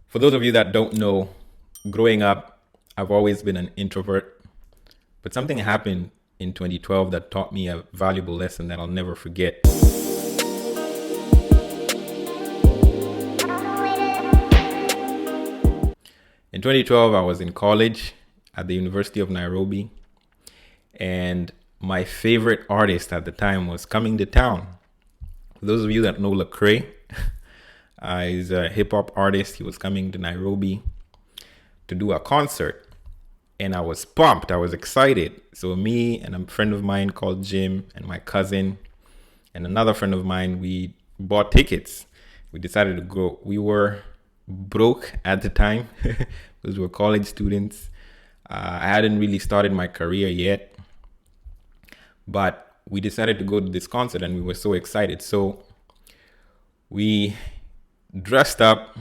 For those of you that don't know, growing up, I've always been an introvert, but something happened in 2012 that taught me a valuable lesson that I'll never forget. In 2012, I was in college at the University of Nairobi, and my favorite artist at the time was coming to town. For those of you that know Lecrae, he's a hip hop artist. He was coming to Nairobi to do a concert, and I was pumped. I was excited. So me and a friend of mine called Jim and my cousin and another friend of mine, we bought tickets. We decided to go. We were broke at the time because we were college students. I hadn't really started my career yet, but we decided to go to this concert and we were so excited. So we dressed up,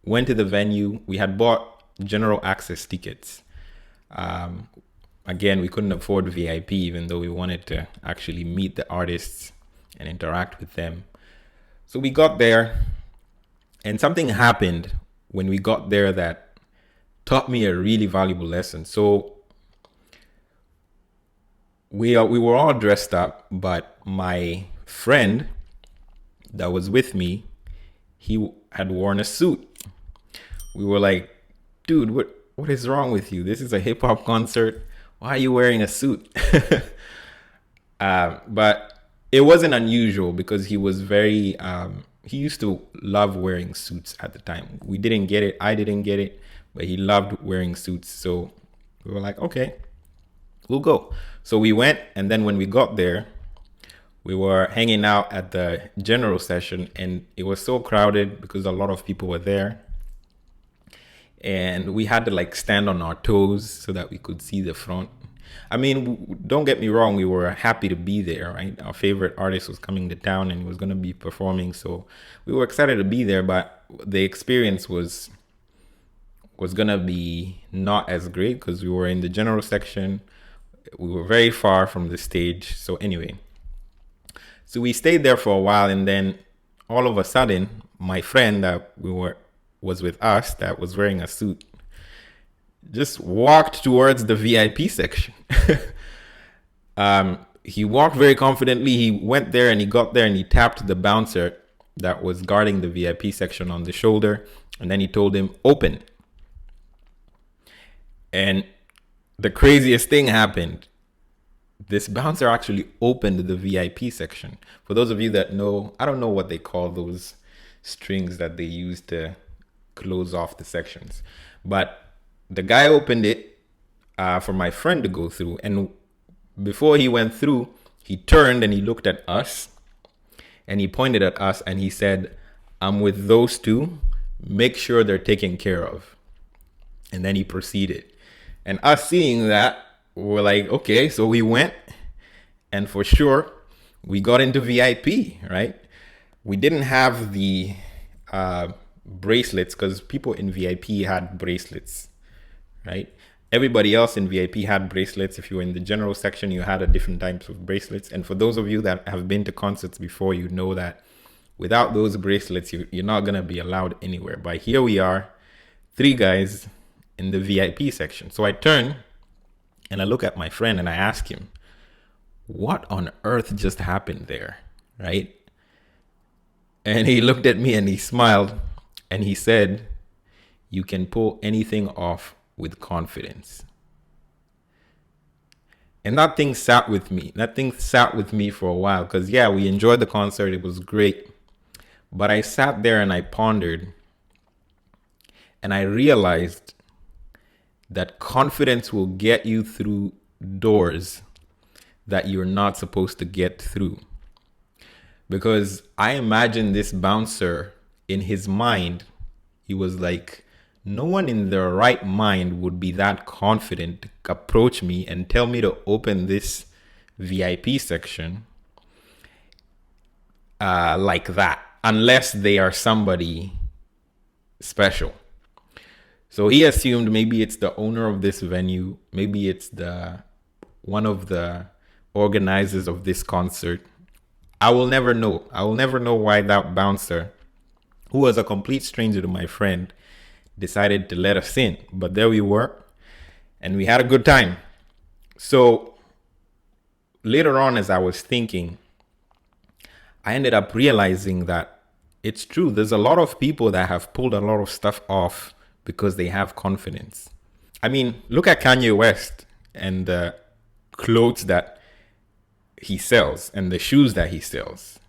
went to the venue. We had bought general access tickets. Again, we couldn't afford VIP, even though we wanted to actually meet the artists and interact with them. So we got there, and something happened when we got there that taught me a really valuable lesson. So we were all dressed up, but my friend that was with me, he had worn a suit. We were like, dude, what is wrong with you? This is a hip hop concert. Why are you wearing a suit? But it wasn't unusual because he was very, he used to love wearing suits at the time. We didn't get it. I didn't get it, but he loved wearing suits. So we were like, okay, we'll go. So we went. And then when we got there, we were hanging out at the general session, and it was so crowded because a lot of people were there. And we had to like stand on our toes so that we could see the front. I mean, don't get me wrong, we were happy to be there, right? Our favorite artist was coming to town and he was going to be performing, so we were excited to be there, but the experience was going to be not as great because we were in the general section. We were very far from the stage. So anyway, so we stayed there for a while, and then all of a sudden, my friend that was with us that was wearing a suit just walked towards the VIP section. He walked very confidently. He went there and he got there and he tapped the bouncer that was guarding the VIP section on the shoulder, and then he told him, open. And the craziest thing happened. This bouncer actually opened the VIP section. For those of you that know, I don't know what they call those strings that they use to close off the sections, but the guy opened it for my friend to go through. And before he went through, he turned and he looked at us and he pointed at us and he said, I'm with those two. Make sure they're taken care of. And then he proceeded. And us seeing that, we're like, okay. So we went, and for sure, we got into VIP, right? We didn't have the bracelets because people in VIP had bracelets, right? Everybody else in VIP had bracelets. If you were in the general section, you had a different types of bracelets. And for those of you that have been to concerts before, you know that without those bracelets, you're not going to be allowed anywhere. But here we are, three guys in the VIP section. So I turn and I look at my friend and I ask him, what on earth just happened there, right? And he looked at me and he smiled and he said, you can pull anything off with confidence. And that thing sat with me. That thing sat with me for a while because, yeah, we enjoyed the concert. It was great. But I sat there and I pondered and I realized that confidence will get you through doors that you're not supposed to get through. Because I imagine this bouncer in his mind, he was like, no one in their right mind would be that confident to approach me and tell me to open this VIP section like that, unless they are somebody special. So he assumed maybe it's the owner of this venue, maybe it's one of the organizers of this concert. I will never know. I will never know why that bouncer who was a complete stranger to my friend, decided to let us in. But there we were, and we had a good time. So later on, as I was thinking, I ended up realizing that it's true. There's a lot of people that have pulled a lot of stuff off because they have confidence. I mean, look at Kanye West and the clothes that he sells and the shoes that he sells.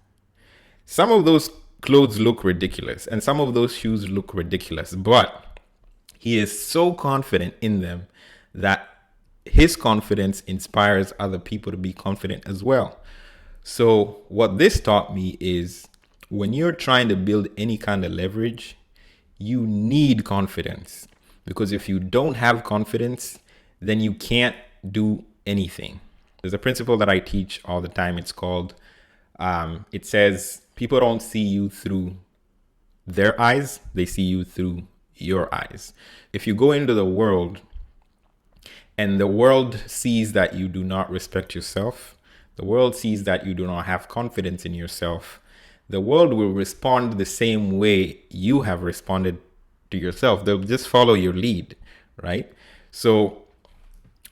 Some of those clothes look ridiculous and some of those shoes look ridiculous, but he is so confident in them that his confidence inspires other people to be confident as well. So what this taught me is when you're trying to build any kind of leverage, you need confidence, because if you don't have confidence, then you can't do anything. There's a principle that I teach all the time. It's called, it says, people don't see you through their eyes, they see you through your eyes. If you go into the world and the world sees that you do not respect yourself, the world sees that you do not have confidence in yourself, the world will respond the same way you have responded to yourself. They'll just follow your lead, right? So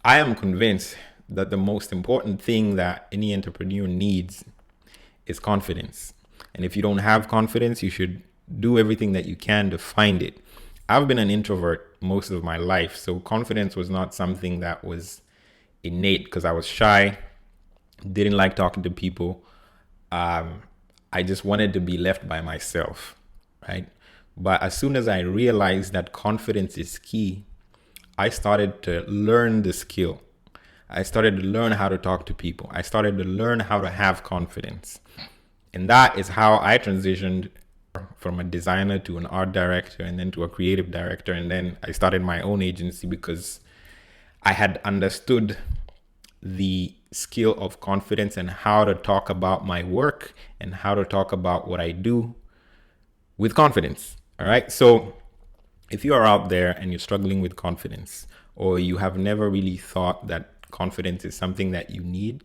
I am convinced that the most important thing that any entrepreneur needs is confidence. And if you don't have confidence, you should do everything that you can to find it. I've been an introvert most of my life, so confidence was not something that was innate because I was shy, didn't like talking to people. I just wanted to be left by myself, right? But as soon as I realized that confidence is key, I started to learn the skill. I started to learn how to talk to people. I started to learn how to have confidence. And that is how I transitioned from a designer to an art director and then to a creative director. And then I started my own agency because I had understood the skill of confidence and how to talk about my work and how to talk about what I do with confidence. All right. So if you are out there and you're struggling with confidence, or you have never really thought that confidence is something that you need,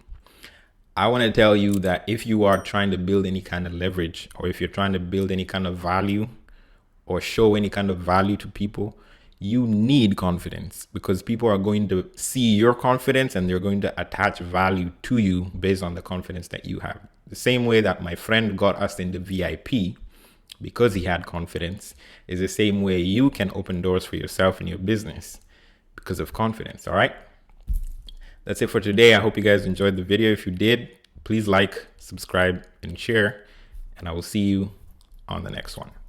I want to tell you that if you are trying to build any kind of leverage, or if you're trying to build any kind of value or show any kind of value to people, you need confidence, because people are going to see your confidence and they're going to attach value to you based on the confidence that you have. The same way that my friend got us into VIP because he had confidence is the same way you can open doors for yourself in your business because of confidence. All right. That's it for today. I hope you guys enjoyed the video. If you did, please like, subscribe, and share, and I will see you on the next one.